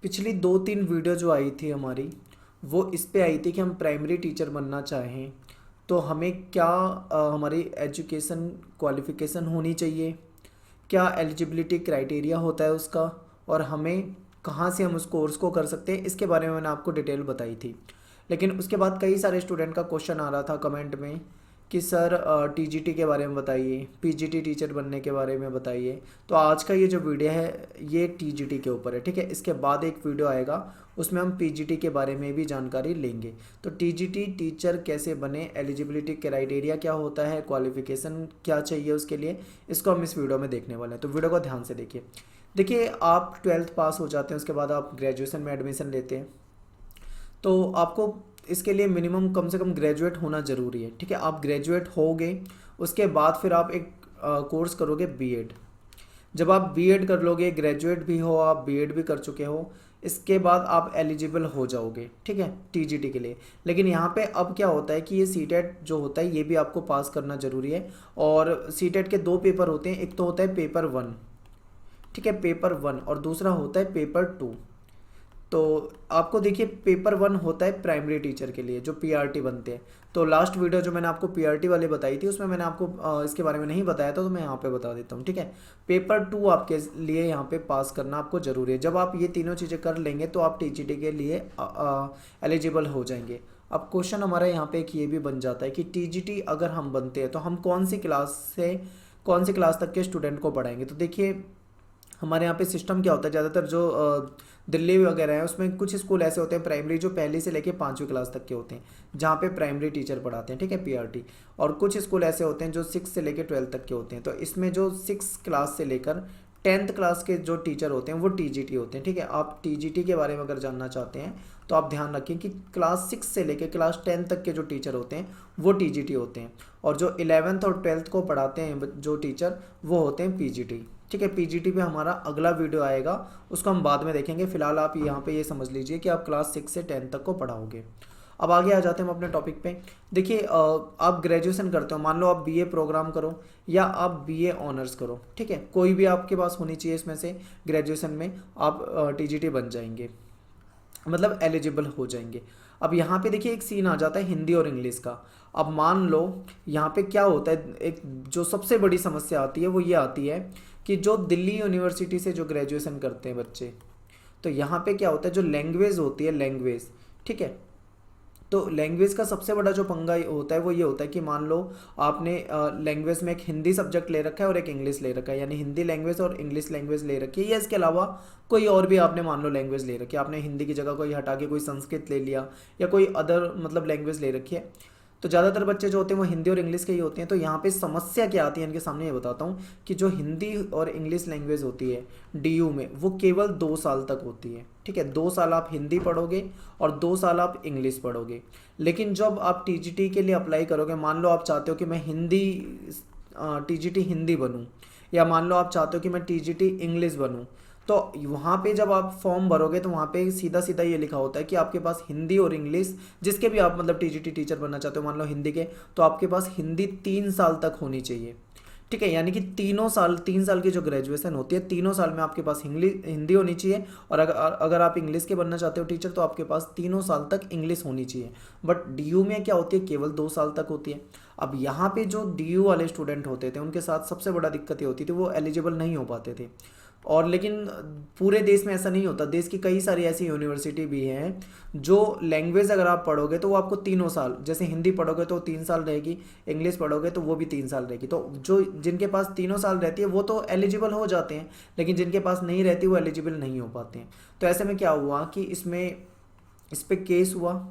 पिछली 2-3 वीडियो जो आई थी हमारी, वो इस पे आई थी कि हम प्राइमरी टीचर बनना चाहें तो हमें क्या हमारी एजुकेशन क्वालिफ़िकेशन होनी चाहिए, क्या एलिजिबिलिटी क्राइटेरिया होता है उसका, और हमें कहाँ से हम उस कोर्स को कर सकते हैं, इसके बारे में मैंने आपको डिटेल बताई थी। लेकिन उसके बाद कई सारे स्टूडेंट का क्वेश्चन आ रहा था कमेंट में कि सर टीजीटी के बारे में बताइए, पीजीटी टीचर बनने के बारे में बताइए। तो आज का ये जो वीडियो है ये टीजीटी के ऊपर है, ठीक है। इसके बाद एक वीडियो आएगा उसमें हम पीजीटी के बारे में भी जानकारी लेंगे। तो टीजीटी टीचर कैसे बने, एलिजिबिलिटी क्राइटेरिया क्या होता है, क्वालिफिकेशन क्या चाहिए उसके लिए, इसको हम इस वीडियो में देखने वाले हैं। तो वीडियो को ध्यान से देखिए। देखिए, आप 12th पास हो जाते हैं, उसके बाद आप ग्रेजुएशन में एडमिशन लेते हैं, तो आपको इसके लिए मिनिमम कम से कम ग्रेजुएट होना ज़रूरी है, ठीक है। आप ग्रेजुएट होगे, उसके बाद फिर आप एक कोर्स करोगे बीएड। जब आप बीएड कर लोगे, ग्रेजुएट भी हो, आप बीएड भी कर चुके हो, इसके बाद आप एलिजिबल हो जाओगे, ठीक है, टीजीटी के लिए। लेकिन यहाँ पे अब क्या होता है कि ये सीटेट जो होता है ये भी आपको पास करना ज़रूरी है। और सीटेट के 2 पेपर होते हैं, एक तो होता है पेपर 1, ठीक है, पेपर 1, और दूसरा होता है पेपर 2। तो आपको देखिए, पेपर 1 होता है प्राइमरी टीचर के लिए जो पीआरटी बनते हैं। तो लास्ट वीडियो जो मैंने आपको पीआरटी वाली बताई थी उसमें मैंने आपको इसके बारे में नहीं बताया था, तो मैं यहाँ पे बता देता हूँ, ठीक है। पेपर 2 आपके लिए यहाँ पे पास करना आपको ज़रूरी है। जब आप ये तीनों चीज़ें कर लेंगे तो आप टीजीटी के लिए एलिजिबल हो जाएंगे। अब क्वेश्चन हमारा यहाँ पे एक ये भी बन जाता है कि टीजीटी अगर हम बनते हैं तो हम कौन सी क्लास से कौन सी क्लास तक के स्टूडेंट को पढ़ाएंगे। तो देखिए, हमारे यहाँ पे सिस्टम क्या होता है, ज़्यादातर जो दिल्ली वगैरह है उसमें कुछ स्कूल ऐसे होते हैं प्राइमरी जो पहली से लेके 5वीं क्लास तक के होते हैं, जहाँ पे प्राइमरी टीचर पढ़ाते हैं, ठीक है, पीआरटी। और कुछ स्कूल ऐसे होते हैं जो 6 से लेके 12 तक के होते हैं। तो इसमें जो 6 क्लास से लेकर 10th क्लास के जो टीचर होते हैं वो टीजीटी होते हैं, ठीक है। आप टीजीटी के बारे में अगर जानना चाहते हैं तो आप ध्यान रखें कि क्लास 6 से लेकर क्लास 10 तक के जो टीचर होते हैं वो टीजीटी होते हैं, और जो 11th और 12th को पढ़ाते हैं जो टीचर वो होते हैं पीजीटी, ठीक है। पीजीटी पे हमारा अगला वीडियो आएगा, उसको हम बाद में देखेंगे। फिलहाल आप यहाँ पे ये समझ लीजिए कि आप क्लास 6 से 10 तक को पढ़ाओगे। अब आगे आ जाते हैं हम अपने टॉपिक पे। देखिए, आप ग्रेजुएशन करते हो, मान लो आप बीए प्रोग्राम करो या आप बीए ऑनर्स करो, ठीक है, कोई भी आपके पास होनी चाहिए इसमें से। ग्रेजुएशन में आप टीजीटी बन जाएंगे, मतलब एलिजिबल हो जाएंगे। अब यहाँ पे देखिए एक सीन आ जाता है हिंदी और इंग्लिश का। अब मान लो यहाँ पे क्या होता है, एक जो सबसे बड़ी समस्या आती है वो ये आती है कि जो दिल्ली यूनिवर्सिटी से जो ग्रेजुएशन करते हैं बच्चे, तो यहाँ पे क्या होता है, जो लैंग्वेज होती है, लैंग्वेज, ठीक है। तो लैंग्वेज का सबसे बड़ा जो पंगा होता है वो ये होता है कि मान लो आपने लैंग्वेज में एक हिंदी सब्जेक्ट ले रखा है और एक इंग्लिश ले रखा है, यानी हिंदी लैंग्वेज और इंग्लिश लैंग्वेज ले रखी है, या इसके अलावा कोई और भी आपने मान लो लैंग्वेज ले रखी है, आपने हिंदी की जगह कोई हटा के कोई संस्कृत ले लिया या कोई अदर मतलब लैंग्वेज ले रखी है। तो ज़्यादातर बच्चे जो होते हैं वो हिंदी और इंग्लिश के ही होते हैं। तो यहाँ पे समस्या क्या आती है इनके सामने, ये बताता हूँ कि जो हिंदी और इंग्लिश लैंग्वेज होती है डीयू में वो केवल 2 साल तक होती है, ठीक है। 2 साल आप हिंदी पढ़ोगे और 2 साल आप इंग्लिश पढ़ोगे। लेकिन जब आप टीजीटी के लिए अप्लाई करोगे, मान लो आप चाहते हो कि मैं हिंदी टीजीटी हिंदी बनूँ, या मान लो आप चाहते हो कि मैं टीजीटी इंग्लिश बनूँ, तो वहाँ पे जब आप फॉर्म भरोगे तो वहाँ पे सीधा सीधा ये लिखा होता है कि आपके पास हिंदी और इंग्लिश जिसके भी आप मतलब टीजीटी टीचर बनना चाहते हो, मान लो हिंदी के, तो आपके पास हिंदी 3 साल तक होनी चाहिए, ठीक है। यानी कि 3 साल की जो ग्रेजुएशन होती है, 3 साल में आपके पास हिंदी होनी चाहिए। और अगर आप इंग्लिश के बनना चाहते हो टीचर तो आपके पास 3 साल तक इंग्लिश होनी चाहिए। बट डीयू में क्या होती है, केवल 2 साल तक होती है। अब यहाँ पे जो डीयू वाले स्टूडेंट होते थे उनके साथ सबसे बड़ा दिक्कत ये होती थी, वो एलिजिबल नहीं हो पाते थे। और लेकिन पूरे देश में ऐसा नहीं होता, देश की कई सारी ऐसी यूनिवर्सिटी भी हैं जो लैंग्वेज अगर आप पढ़ोगे तो वो आपको 3 साल, जैसे हिंदी पढ़ोगे तो 3 साल रहेगी, इंग्लिश पढ़ोगे तो वो भी 3 साल रहेगी। तो जो जिनके पास 3 साल रहती है वो तो एलिजिबल हो जाते हैं, लेकिन जिनके पास नहीं रहती वो एलिजिबल नहीं हो पाते हैं। तो ऐसे में क्या हुआ कि इस पर केस हुआ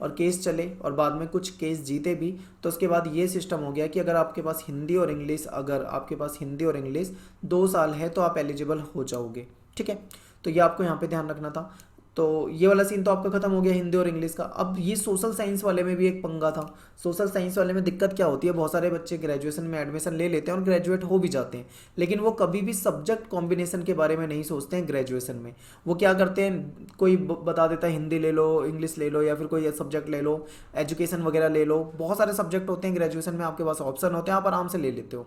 और केस चले और बाद में कुछ केस जीते भी। तो उसके बाद ये सिस्टम हो गया कि अगर आपके पास हिंदी और इंग्लिश 2 साल है तो आप एलिजिबल हो जाओगे, ठीक है। तो ये आपको यहाँ पे ध्यान रखना था। तो ये वाला सीन तो आपका खत्म हो गया हिंदी और इंग्लिश का। अब ये सोशल साइंस वाले में भी एक पंगा था। सोशल साइंस वाले में दिक्कत क्या होती है, बहुत सारे बच्चे ग्रेजुएशन में एडमिशन ले लेते हैं और ग्रेजुएट हो भी जाते हैं, लेकिन वो कभी भी सब्जेक्ट कॉम्बिनेशन के बारे में नहीं सोचते हैं। ग्रेजुएशन में वो क्या करते हैं, कोई बता देता है हिंदी ले लो, इंग्लिश ले लो, या फिर कोई सब्जेक्ट ले लो, एजुकेशन वगैरह ले लो। बहुत सारे सब्जेक्ट होते हैं ग्रेजुएशन में, आपके पास ऑप्शन होते हैं, आप आराम से ले लेते हो।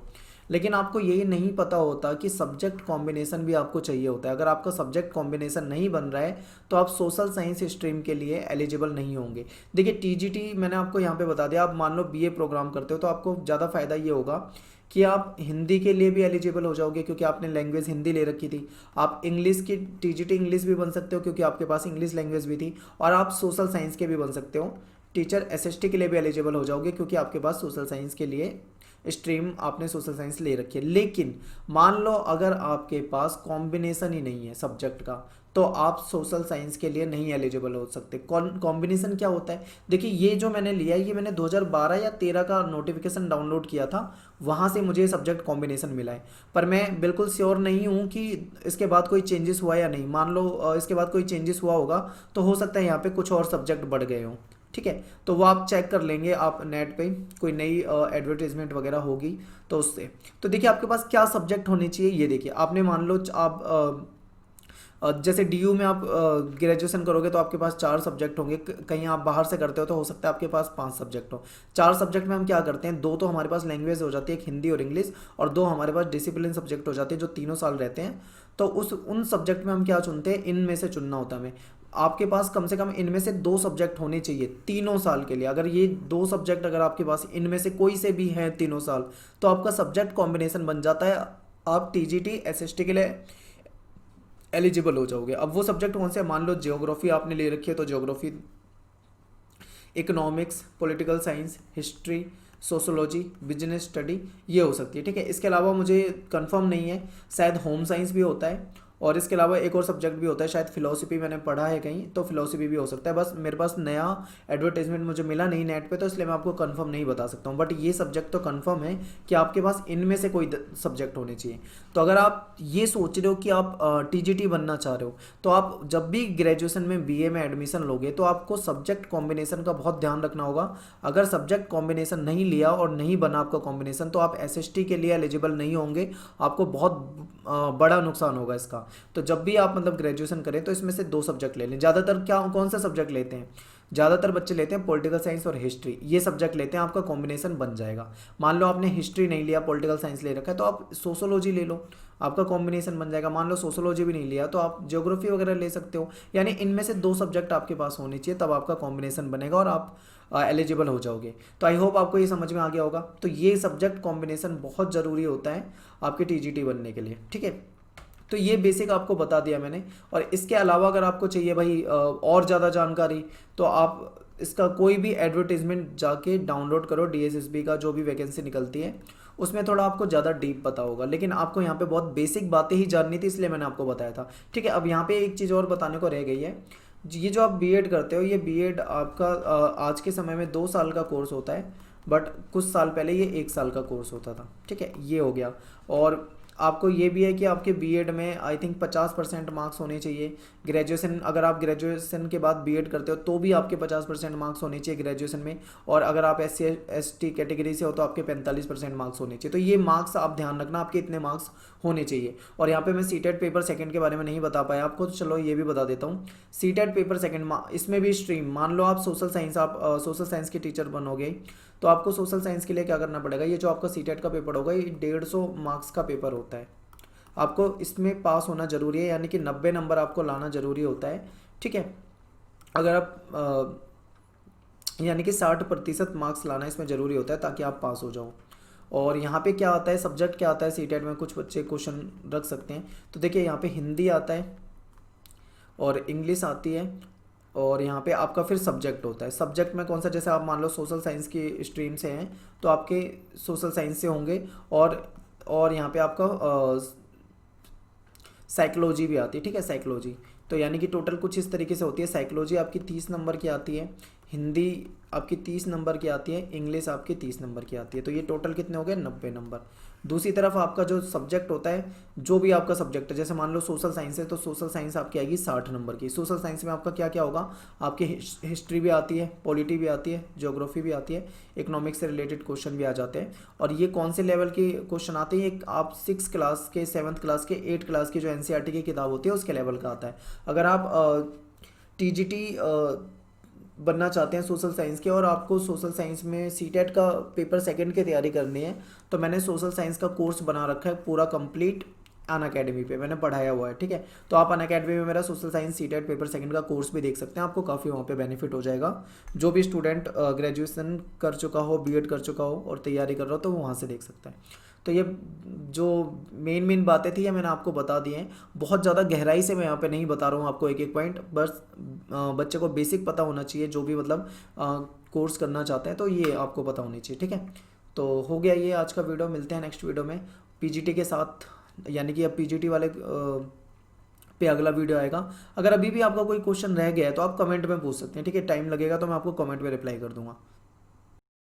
लेकिन आपको यही नहीं पता होता कि सब्जेक्ट कॉम्बिनेशन भी आपको चाहिए होता है। अगर आपका सब्जेक्ट कॉम्बिनेशन नहीं बन रहा है तो आप सोशल साइंस स्ट्रीम के लिए एलिजिबल नहीं होंगे। देखिए टीजीटी मैंने आपको यहाँ पे बता दिया, आप मान लो बीए प्रोग्राम करते हो तो आपको ज़्यादा फ़ायदा ये होगा कि आप हिंदी के लिए भी एलिजिबल हो जाओगे क्योंकि आपने लैंग्वेज हिंदी ले रखी थी। आप इंग्लिश की टीजीटी इंग्लिश भी बन सकते हो क्योंकि आपके पास इंग्लिश लैंग्वेज भी थी। और आप सोशल साइंस के भी बन सकते हो, टीचर एसएसटी के लिए भी एलिजिबल हो जाओगे क्योंकि आपके पास सोशल साइंस के लिए स्ट्रीम आपने सोशल साइंस ले रखी है। लेकिन मान लो अगर आपके पास कॉम्बिनेशन ही नहीं है सब्जेक्ट का तो आप सोशल साइंस के लिए नहीं एलिजिबल हो सकते। कॉम्बिनेशन क्या होता है, देखिए ये जो मैंने लिया है ये मैंने 2012 या 13 का नोटिफिकेशन डाउनलोड किया था, वहाँ से मुझे सब्जेक्ट कॉम्बिनेशन मिला है। पर मैं बिल्कुल श्योर नहीं हूँ कि इसके बाद कोई चेंजेस हुआ या नहीं। मान लो इसके बाद कोई चेंजेस हुआ होगा तो हो सकता है यहाँ पे कुछ और सब्जेक्ट बढ़ गए हों, ठीक है। तो वो आप चेक कर लेंगे, आप नेट पे कोई नई एडवर्टीजमेंट वगैरह होगी तो उससे। तो देखिए आपके पास क्या सब्जेक्ट होने चाहिए, ये देखिए आपने मान लो आप जैसे डीयू में आप ग्रेजुएशन करोगे तो आपके पास 4 सब्जेक्ट होंगे। कहीं आप बाहर से करते हो तो हो सकता है आपके पास 5 सब्जेक्ट हो। 4 सब्जेक्ट में हम क्या करते हैं, 2 तो हमारे पास लैंग्वेज हो जाती है, एक हिंदी और इंग्लिश, और 2 हमारे पास डिसिप्लिन सब्जेक्ट हो जाते हैं जो तीनों साल रहते हैं। तो उन सब्जेक्ट में हम क्या चुनते हैं, इनमें से चुनना होता है हमें। आपके पास कम से कम इनमें से 2 सब्जेक्ट होने चाहिए तीनों साल के लिए। अगर ये 2 सब्जेक्ट अगर आपके पास इनमें से कोई से भी हैं तीनों साल तो आपका सब्जेक्ट कॉम्बिनेशन बन जाता है, आप टीजीटी एसएसटी के लिए एलिजिबल हो जाओगे। अब वो सब्जेक्ट कौन से, मान लो ज्योग्राफी आपने ले रखी है तो geography, economics, political science, history, sociology, business study, ये हो सकती है, ठीक है। इसके अलावा मुझे कंफर्म नहीं है, शायद होम साइंस भी होता है, और इसके अलावा एक और सब्जेक्ट भी होता है शायद फिलोसफी, मैंने पढ़ा है कहीं, तो फिलोसफी भी हो सकता है। बस मेरे पास नया एडवर्टाइजमेंट मुझे मिला नहीं नेट पे तो इसलिए मैं आपको कंफर्म नहीं बता सकता हूँ। बट ये सब्जेक्ट तो कंफर्म है कि आपके पास इनमें से कोई सब्जेक्ट होने चाहिए। तो अगर आप ये सोच रहे हो कि आप टीजीटी बनना चाह रहे हो तो आप जब भी ग्रेजुएशन में बीए में एडमिशन लोगे तो आपको सब्जेक्ट कॉम्बिनेशन का बहुत ध्यान रखना होगा। अगर सब्जेक्ट कॉम्बिनेशन नहीं लिया और नहीं बना आपका कॉम्बिनेशन तो आप एसएसटी के लिए एलिजिबल नहीं होंगे, आपको बहुत बड़ा नुकसान होगा इसका। तो जब भी आप मतलब ग्रेजुएशन करें तो इसमें से 2 सब्जेक्ट ले लें। ज़्यादातर क्या कौन सा सब्जेक्ट लेते हैं, ज़्यादातर बच्चे लेते हैं पॉलिटिकल साइंस और हिस्ट्री, ये सब्जेक्ट लेते हैं, आपका कॉम्बिनेशन बन जाएगा। मान लो आपने हिस्ट्री नहीं लिया, पॉलिटिकल साइंस ले रखा है तो आप सोशोलॉजी ले लो, आपका कॉम्बिनेशन बन जाएगा। मान लो सोशोलॉजी भी नहीं लिया तो आप ज्योग्राफी वगैरह ले सकते हो। यानी इनमें से 2 सब्जेक्ट आपके पास होने चाहिए, तब आपका कॉम्बिनेशन बनेगा और आप एलिजिबल हो जाओगे। तो आई होप आपको ये समझ में आ गया होगा। तो ये सब्जेक्ट कॉम्बिनेशन बहुत ज़रूरी होता है आपके टीजीटी बनने के लिए, ठीक है। तो ये बेसिक आपको बता दिया मैंने। और इसके अलावा अगर आपको चाहिए भाई और ज़्यादा जानकारी तो आप इसका कोई भी एडवर्टीजमेंट जाके डाउनलोड करो, डीएसएसबी का जो भी वैकेंसी निकलती है उसमें थोड़ा आपको ज़्यादा डीप पता होगा। लेकिन आपको यहाँ पे बहुत बेसिक बातें ही जाननी थी इसलिए मैंने आपको बताया था, ठीक है। अब यहाँ पे एक चीज़ और बताने को रह गई है, ये जो आप बीएड करते हो ये बीएड आपका आज के समय में 2 साल का कोर्स होता है, बट कुछ साल पहले ये 1 साल का कोर्स होता था, ठीक है। ये हो गया। और आपको ये भी है कि आपके बीएड में आई थिंक 50% मार्क्स होने चाहिए। ग्रेजुएशन, अगर आप ग्रेजुएशन के बाद बीएड करते हो तो भी आपके 50% मार्क्स होने चाहिए ग्रेजुएशन में। और अगर आप एससी एसटी कैटेगरी से हो तो आपके 45% मार्क्स होने चाहिए। तो ये मार्क्स आप ध्यान रखना, आपके इतने मार्क्स होने चाहिए। और यहाँ पे मैं सीटेट पेपर सेकंड के बारे में नहीं बता पाया आपको, तो चलो ये भी बता देता हूँ। सीटेट पेपर सेकंड, इसमें भी स्ट्रीम, मान लो आप सोशल साइंस, आप सोशल साइंस के टीचर बनोगे तो आपको सोशल साइंस के लिए क्या करना पड़ेगा, ये जो आपका सीटेट का पेपर होगा ये 150 मार्क्स का पेपर होता है। आपको इसमें पास होना जरूरी है, यानी कि 90 नंबर आपको लाना जरूरी होता है, ठीक है। अगर आप यानी कि 60% मार्क्स लाना इसमें ज़रूरी होता है ताकि आप पास हो जाओ। और यहाँ पे क्या आता है, सब्जेक्ट क्या आता है सीटेट में, कुछ बच्चे क्वेश्चन रख सकते हैं। तो देखिए यहाँ पे हिंदी आता है और इंग्लिश आती है, और यहाँ पे आपका फिर सब्जेक्ट होता है। सब्जेक्ट में कौन सा, जैसे आप मान लो सोशल साइंस की स्ट्रीम से हैं तो आपके सोशल साइंस से होंगे। और यहाँ पे आपका साइकोलॉजी भी आती है, ठीक है, साइकोलॉजी। तो यानी कि टोटल कुछ इस तरीके से होती है। साइकोलॉजी आपकी 30 नंबर की आती है, हिंदी आपकी 30 नंबर की आती है, इंग्लिश आपकी 30 नंबर की आती है। तो ये टोटल कितने हो गए, 90 नंबर। दूसरी तरफ आपका जो सब्जेक्ट होता है, जो भी आपका सब्जेक्ट है, जैसे मान लो सोशल साइंस है तो सोशल साइंस आपकी आएगी 60 नंबर की। सोशल साइंस में आपका क्या क्या होगा, आपकी हिस्ट्री भी आती है, पॉलिटी भी आती है, ज्योग्राफी भी आती है, इकोनॉमिक्स से रिलेटेड क्वेश्चन भी आ जाते हैं। और ये कौन से लेवल के क्वेश्चन आते हैं, एक आप 6 क्लास के, 7th क्लास के, 8 क्लास की जो एनसीईआरटी की किताब होती है उसके लेवल का आता है। अगर आप टीजीटी बनना चाहते हैं सोशल साइंस के और आपको सोशल साइंस में सीटेट का पेपर सेकंड की तैयारी करनी है, तो मैंने सोशल साइंस का कोर्स बना रखा है पूरा कंप्लीट अन अकेडमी पे मैंने पढ़ाया हुआ है, ठीक है। तो आप अन अकेडमी में मेरा social science CTET paper second का कोर्स भी देख सकते हैं, आपको काफ़ी वहाँ पे बेनिफिट हो जाएगा। जो भी स्टूडेंट ग्रेजुएशन कर चुका हो, बीएड कर चुका हो और तैयारी कर रहा हो, तो वो वहाँ से देख सकता है। तो ये जो मेन मेन बातें थी ये मैंने आपको बता दी हैं। बहुत ज़्यादा गहराई से मैं यहाँ पे नहीं बता रहा हूँ आपको एक एक पॉइंट, बस बच्चे को बेसिक पता होना चाहिए जो भी मतलब कोर्स करना चाहते हैं, तो ये आपको पता होनी चाहिए, ठीक है। तो हो गया ये आज का वीडियो, मिलते हैं नेक्स्ट वीडियो में पीजीटी के साथ, यानी कि अब पीजीटी वाले पे अगला वीडियो आएगा। अगर अभी भी आपका कोई क्वेश्चन रह गया है तो आप कमेंट में पूछ सकते हैं, ठीक है। टाइम लगेगा तो मैं आपको कमेंट में रिप्लाई कर दूंगा।